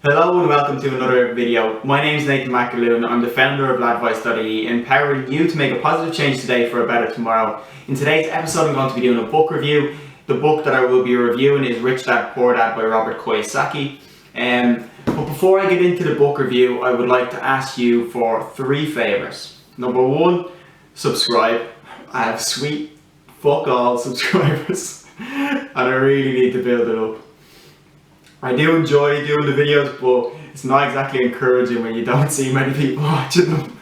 Hello and welcome to another video. My name is Nathan McAloon. I'm the founder of Ladvice.ie, empowering you to make a positive change today for a better tomorrow. In today's episode I'm going to be doing a book review. The book that I will be reviewing is Rich Dad Poor Dad by Robert Kiyosaki. But before I get into the book review, I would like to ask you for 3 favours. Number 1, subscribe. I have sweet fuck all subscribers and I really need to build it up. I do enjoy doing the videos, but it's not exactly encouraging when you don't see many people watching them.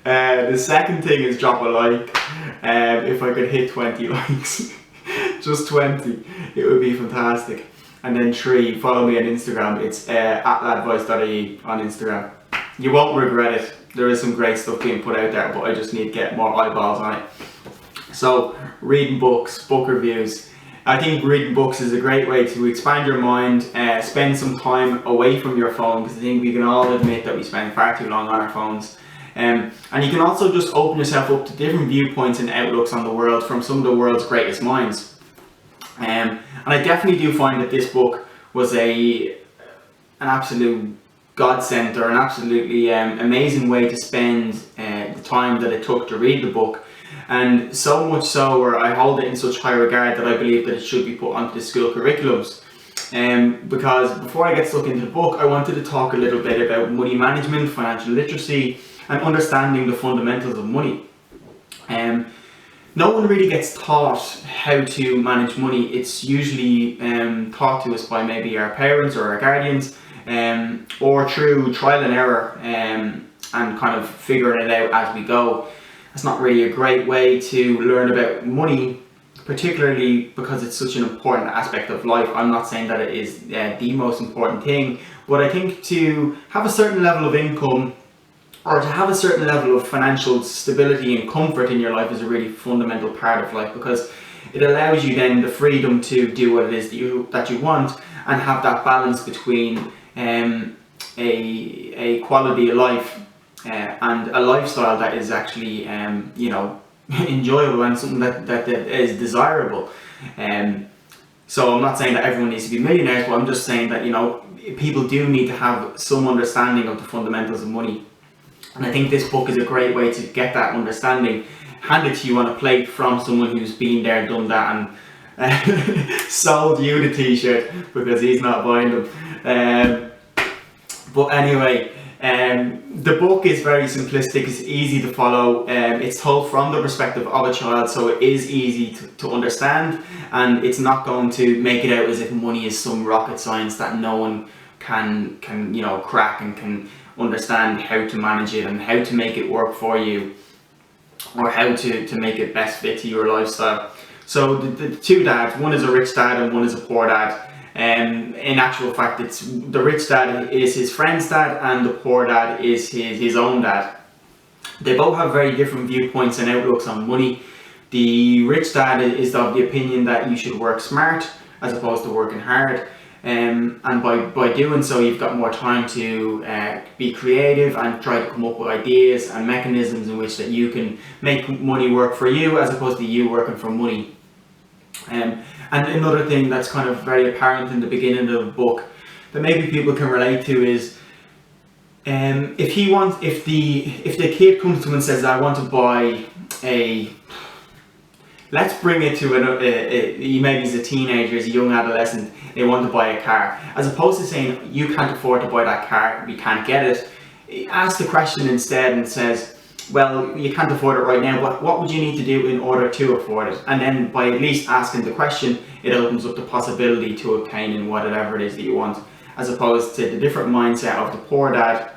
The second thing is drop a like. If I could hit 20 likes, just 20, it would be fantastic. And then 3, follow me on Instagram. It's at Ladvice.ie on Instagram. You won't regret it. There is some great stuff being put out there, but I just need to get more eyeballs on it. So, reading books, book reviews. I think reading books is a great way to expand your mind, spend some time away from your phone, because I think we can all admit that we spend far too long on our phones. And you can also just open yourself up to different viewpoints and outlooks on the world from some of the world's greatest minds. And I definitely do find that this book was an absolute godsend, or an absolutely amazing way to spend the time that it took to read the book. And so much so, where I hold it in such high regard that I believe that it should be put onto the school curriculums. Because before I get stuck into the book, I wanted to talk a little bit about money management, financial literacy, and understanding the fundamentals of money. No one really gets taught how to manage money. It's usually taught to us by maybe our parents or our guardians, or through trial and error, and kind of figuring it out as we go. It's not really a great way to learn about money, particularly because it's such an important aspect of life. I'm not saying that it is the most important thing, but I think to have a certain level of income, or to have a certain level of financial stability and comfort in your life, is a really fundamental part of life, because it allows you then the freedom to do what it is that you want, and have that balance between a quality of life and a lifestyle that is actually enjoyable, and something that is desirable. So I'm not saying that everyone needs to be millionaires, but I'm just saying that people do need to have some understanding of the fundamentals of money. And I think this book is a great way to get that understanding handed to you on a plate from someone who's been there, done that, and sold you the t-shirt, because he's not buying them. But anyway, the book is very simplistic. It's easy to follow. It's told from the perspective of a child, so it is easy to understand, and it's not going to make it out as if money is some rocket science that no one can crack and can understand how to manage it and how to make it work for you, or how to make it best fit to your lifestyle. So the 2 dads, one is a rich dad and one is a poor dad. In actual fact, it's the rich dad is his friend's dad, and the poor dad is his own dad. They both have very different viewpoints and outlooks on money. The rich dad is of the opinion that you should work smart as opposed to working hard, and by doing so, you've got more time to be creative and try to come up with ideas and mechanisms in which that you can make money work for you, as opposed to you working for money. And another thing that's kind of very apparent in the beginning of the book that maybe people can relate to is, if the kid comes to him and says, I want to buy let's bring it to maybe he's a teenager, he's a young adolescent, they want to buy a car. As opposed to saying, you can't afford to buy that car, we can't get it, ask the question instead and says, well, you can't afford it right now, but what would you need to do in order to afford it? And then by at least asking the question, it opens up the possibility to obtaining whatever it is that you want, as opposed to the different mindset of the poor dad,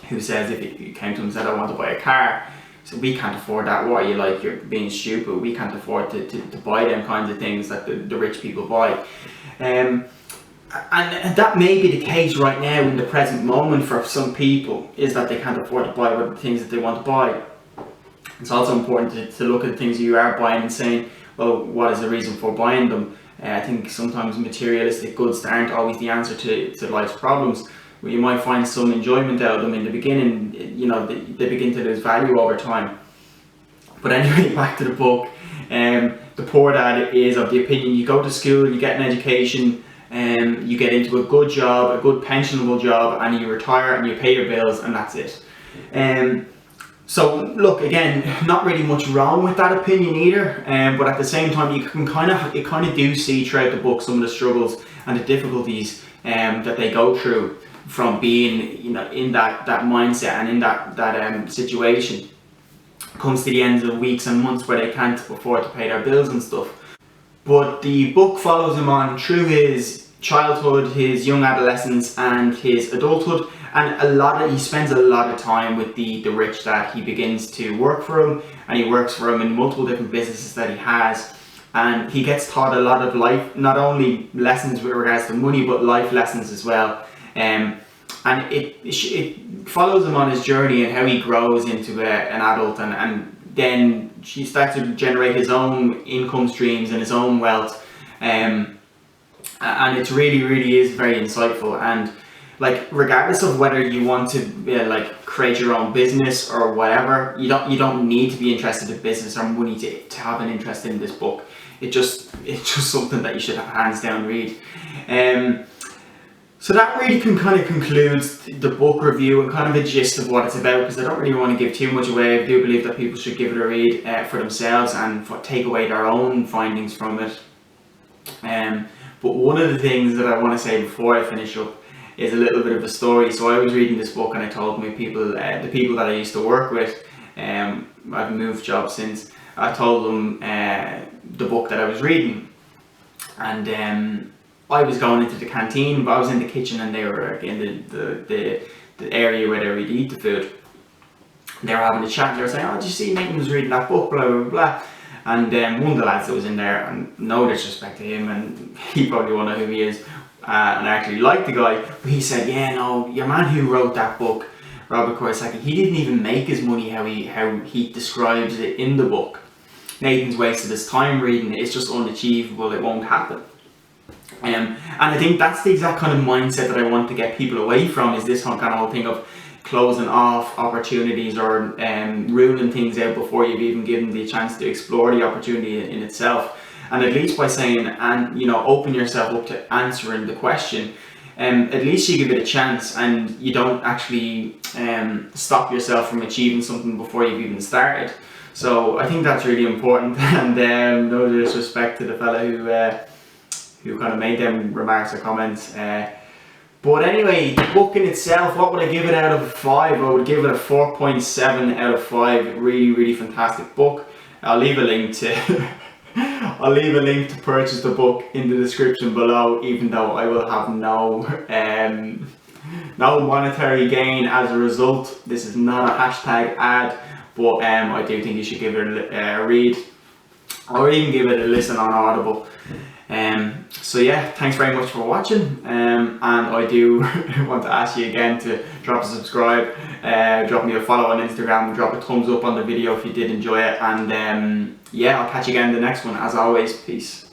who says, if you came to him and said, I want to buy a car, so we can't afford that, what are you like, you're being stupid, we can't afford to buy them kinds of things that the rich people buy. And that may be the case right now in the present moment for some people, is that they can't afford to buy the things that they want to buy. It's also important to look at the things you are buying and saying, well, what is the reason for buying them? I think sometimes materialistic goods aren't always the answer to life's problems. Well, you might find some enjoyment out of them in the beginning, they begin to lose value over time. But anyway, back to the book. The poor dad is of the opinion, you go to school, you get an education, you get into a good job, a good pensionable job, and you retire and you pay your bills, and that's it. So look, again, not really much wrong with that opinion either, but at the same time, you kind of do see throughout the book some of the struggles and the difficulties that they go through from being, you know, in that mindset and in that situation. Comes to the end of the weeks and months where they can't afford to pay their bills and stuff. But the book follows him on through his childhood, his young adolescence, and his adulthood. And he spends a lot of time with the rich dad. He begins to work for him, and he works for him in multiple different businesses that he has. And he gets taught a lot of life, not only lessons with regards to money, but life lessons as well. And it follows him on his journey and how he grows into an adult, and then he starts to generate his own income streams and his own wealth. And it really is very insightful. And like, regardless of whether you want to like create your own business or whatever, you don't need to be interested in business or money to have an interest in this book. It's just something that you should have hands down read. So that really kind of concludes the book review and kind of the gist of what it's about, because I don't really want to give too much away. I do believe that people should give it a read for themselves and take away their own findings from it. But one of the things that I want to say before I finish up is a little bit of a story. So I was reading this book and I told my people, the people that I used to work with, I've moved jobs since, I told them the book that I was reading. And I was going into the canteen, but I was in the kitchen and they were in the area where they would eat the food. They were having a chat and they were saying, "Oh, did you see Nathan was reading that book, blah blah blah." And one of the lads that was in there, and no disrespect to him, and he probably won't know who he is, and I actually like the guy, but he said, "Yeah, no, your man who wrote that book, Robert Kiyosaki, he didn't even make his money how he describes it in the book. Nathan's wasted his time reading it. It's just unachievable. It won't happen." And I think that's the exact kind of mindset that I want to get people away from, is this kind of whole thing of closing off opportunities or ruling things out before you've even given the chance to explore the opportunity in itself. And at least by saying, and you know, open yourself up to answering the question, at least you give it a chance and you don't actually stop yourself from achieving something before you've even started. So I think that's really important. And no disrespect to the fella who kind of made them remarks or comments. But anyway, the book in itself, what would I give it out of 5? I would give it a 4.7 out of 5. Really fantastic book. I'll leave a link to purchase the book in the description below, even though I will have no monetary gain as a result. This is not a hashtag ad, but I do think you should give it a read, or even give it a listen on Audible. So yeah, thanks very much for watching, and I do want to ask you again to drop a subscribe, drop me a follow on Instagram, drop a thumbs up on the video if you did enjoy it, and yeah, I'll catch you again in the next one. As always, peace.